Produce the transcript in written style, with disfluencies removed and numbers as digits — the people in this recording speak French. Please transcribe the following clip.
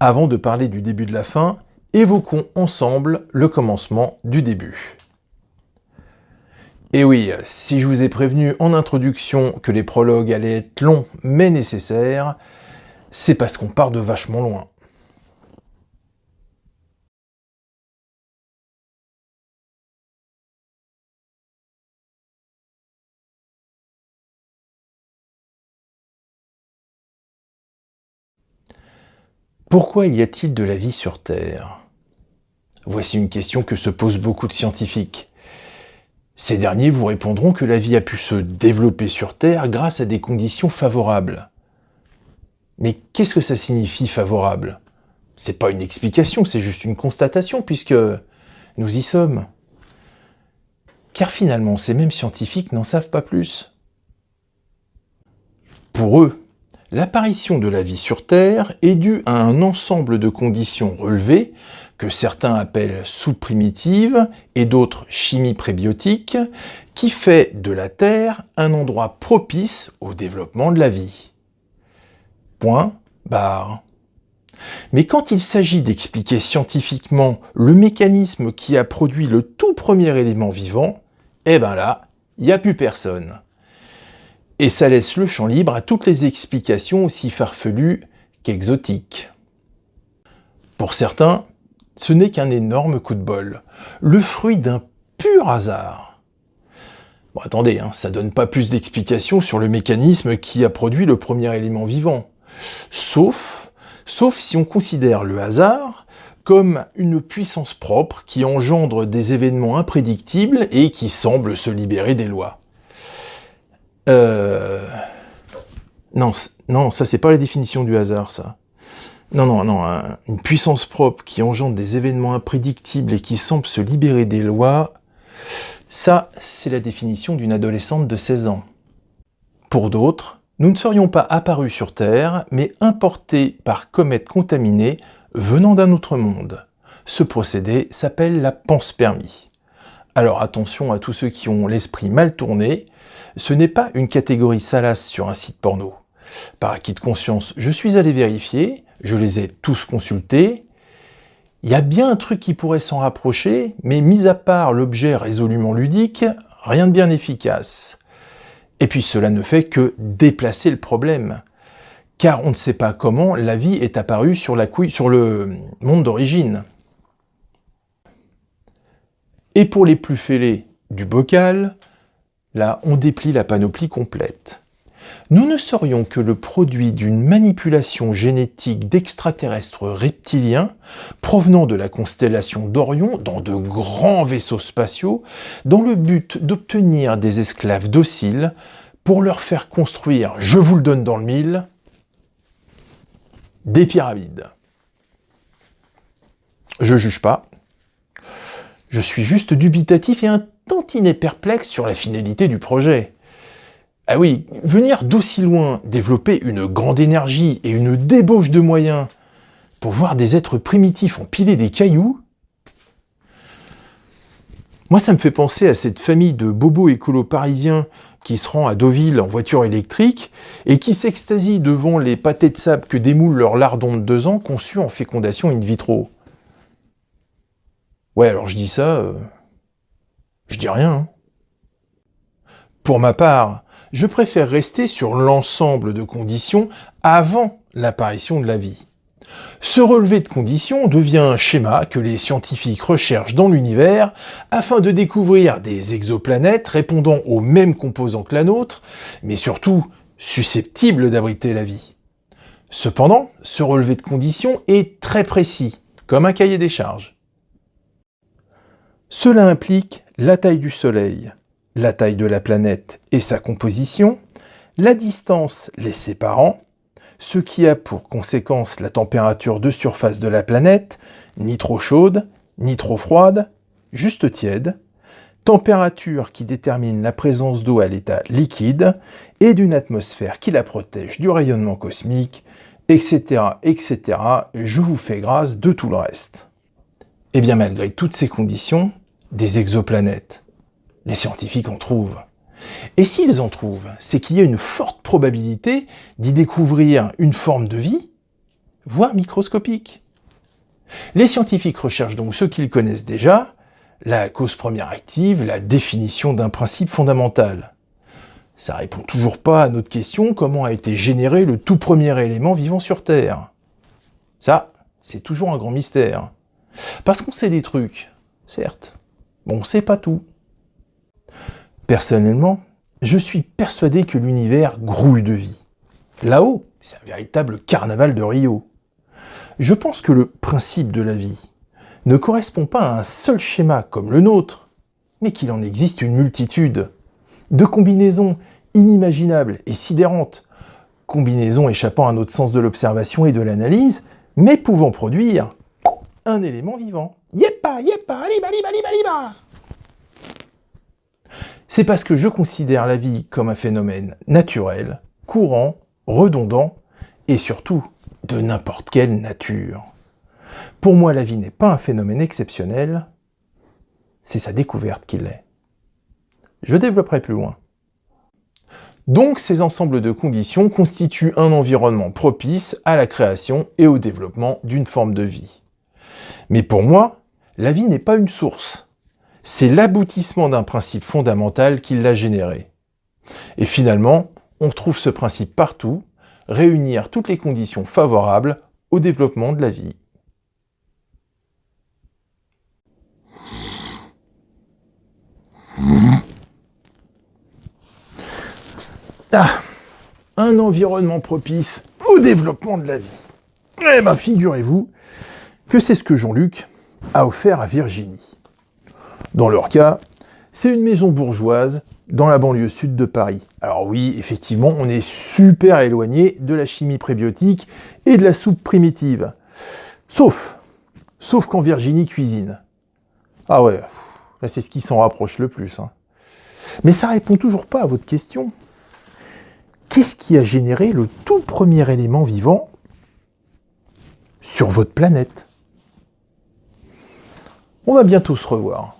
Avant de parler du début de la fin, évoquons ensemble le commencement du début. Et oui, si je vous ai prévenu en introduction que les prologues allaient être longs mais nécessaires, c'est parce qu'on part de vachement loin. Pourquoi y a-t-il de la vie sur Terre? Voici une question que se posent beaucoup de scientifiques. Ces derniers vous répondront que la vie a pu se développer sur Terre grâce à des conditions favorables. Mais qu'est-ce que ça signifie favorable? C'est pas une explication, c'est juste une constatation puisque nous y sommes. Car finalement, ces mêmes scientifiques n'en savent pas plus. Pour eux, l'apparition de la vie sur Terre est due à un ensemble de conditions relevées que certains appellent sous-primitives et d'autres chimie prébiotique, qui fait de la Terre un endroit propice au développement de la vie. Point barre. Mais quand il s'agit d'expliquer scientifiquement le mécanisme qui a produit le tout premier élément vivant, eh ben là, il n'y a plus personne. Et ça laisse le champ libre à toutes les explications aussi farfelues qu'exotiques. Pour certains, ce n'est qu'un énorme coup de bol, le fruit d'un pur hasard. Bon, attendez, ça donne pas plus d'explications sur le mécanisme qui a produit le premier élément vivant. Sauf si on considère le hasard comme une puissance propre qui engendre des événements imprédictibles et qui semble se libérer des lois. Non, ça c'est pas la définition du hasard, ça. Non, une puissance propre qui engendre des événements imprédictibles et qui semble se libérer des lois, ça c'est la définition d'une adolescente de 16 ans. Pour d'autres, nous ne serions pas apparus sur Terre, mais importés par comètes contaminées venant d'un autre monde. Ce procédé s'appelle la panspermie. Alors attention à tous ceux qui ont l'esprit mal tourné, ce n'est pas une catégorie salace sur un site porno. Par acquis de conscience, je suis allé vérifier, je les ai tous consultés. Il y a bien un truc qui pourrait s'en rapprocher, mais mis à part l'objet résolument ludique, rien de bien efficace. Et puis cela ne fait que déplacer le problème, car on ne sait pas comment la vie est apparue sur le monde d'origine. Et pour les plus fêlés du bocal, là on déplie la panoplie complète. Nous ne serions que le produit d'une manipulation génétique d'extraterrestres reptiliens provenant de la constellation d'Orion dans de grands vaisseaux spatiaux dans le but d'obtenir des esclaves dociles pour leur faire construire, je vous le donne dans le mille, des pyramides. Je juge pas. Je suis juste dubitatif et un tantinet perplexe sur la finalité du projet. Ah oui, venir d'aussi loin développer une grande énergie et une débauche de moyens pour voir des êtres primitifs empiler des cailloux, moi ça me fait penser à cette famille de bobos écolos parisiens qui se rend à Deauville en voiture électrique et qui s'extasient devant les pâtés de sable que démoulent leurs lardons de 2 ans conçus en fécondation in vitro. Ouais, alors je dis ça, je dis rien. Pour ma part, je préfère rester sur l'ensemble de conditions avant l'apparition de la vie. Ce relevé de conditions devient un schéma que les scientifiques recherchent dans l'univers afin de découvrir des exoplanètes répondant aux mêmes composants que la nôtre, mais surtout susceptibles d'abriter la vie. Cependant, ce relevé de conditions est très précis, comme un cahier des charges. Cela implique la taille du Soleil, la taille de la planète et sa composition, la distance les séparant, ce qui a pour conséquence la température de surface de la planète, ni trop chaude, ni trop froide, juste tiède, température qui détermine la présence d'eau à l'état liquide et d'une atmosphère qui la protège du rayonnement cosmique, etc., etc. Je vous fais grâce de tout le reste. Et bien malgré toutes ces conditions, des exoplanètes, les scientifiques en trouvent. Et s'ils en trouvent, c'est qu'il y a une forte probabilité d'y découvrir une forme de vie, voire microscopiques. Les scientifiques recherchent donc ce qu'ils connaissent déjà, la cause première active, la définition d'un principe fondamental. Ça répond toujours pas à notre question comment a été généré le tout premier élément vivant sur Terre. Ça, c'est toujours un grand mystère. Parce qu'on sait des trucs, certes, mais on sait pas tout. Personnellement, je suis persuadé que l'univers grouille de vie. Là-haut, c'est un véritable carnaval de Rio. Je pense que le principe de la vie ne correspond pas à un seul schéma comme le nôtre, mais qu'il en existe une multitude de combinaisons inimaginables et sidérantes, combinaisons échappant à notre sens de l'observation et de l'analyse, mais pouvant produire un élément vivant. Yeppa, yeppa, liba, liba, liba, liba. C'est parce que je considère la vie comme un phénomène naturel, courant, redondant, et surtout de n'importe quelle nature. Pour moi, la vie n'est pas un phénomène exceptionnel, c'est sa découverte qui l'est. Je développerai plus loin. Donc, ces ensembles de conditions constituent un environnement propice à la création et au développement d'une forme de vie. Mais pour moi, la vie n'est pas une source. C'est l'aboutissement d'un principe fondamental qui l'a généré. Et finalement, on retrouve ce principe partout, réunir toutes les conditions favorables au développement de la vie. Ah, un environnement propice au développement de la vie. Eh bien, figurez-vous que c'est ce que Jean-Luc a offert à Virginie. Dans leur cas, c'est une maison bourgeoise dans la banlieue sud de Paris. Alors oui, effectivement, on est super éloigné de la chimie prébiotique et de la soupe primitive. Sauf quand Virginie cuisine. Ah ouais, là c'est ce qui s'en rapproche le plus. Hein. Mais ça répond toujours pas à votre question. Qu'est-ce qui a généré le tout premier élément vivant sur votre planète? On va bientôt se revoir.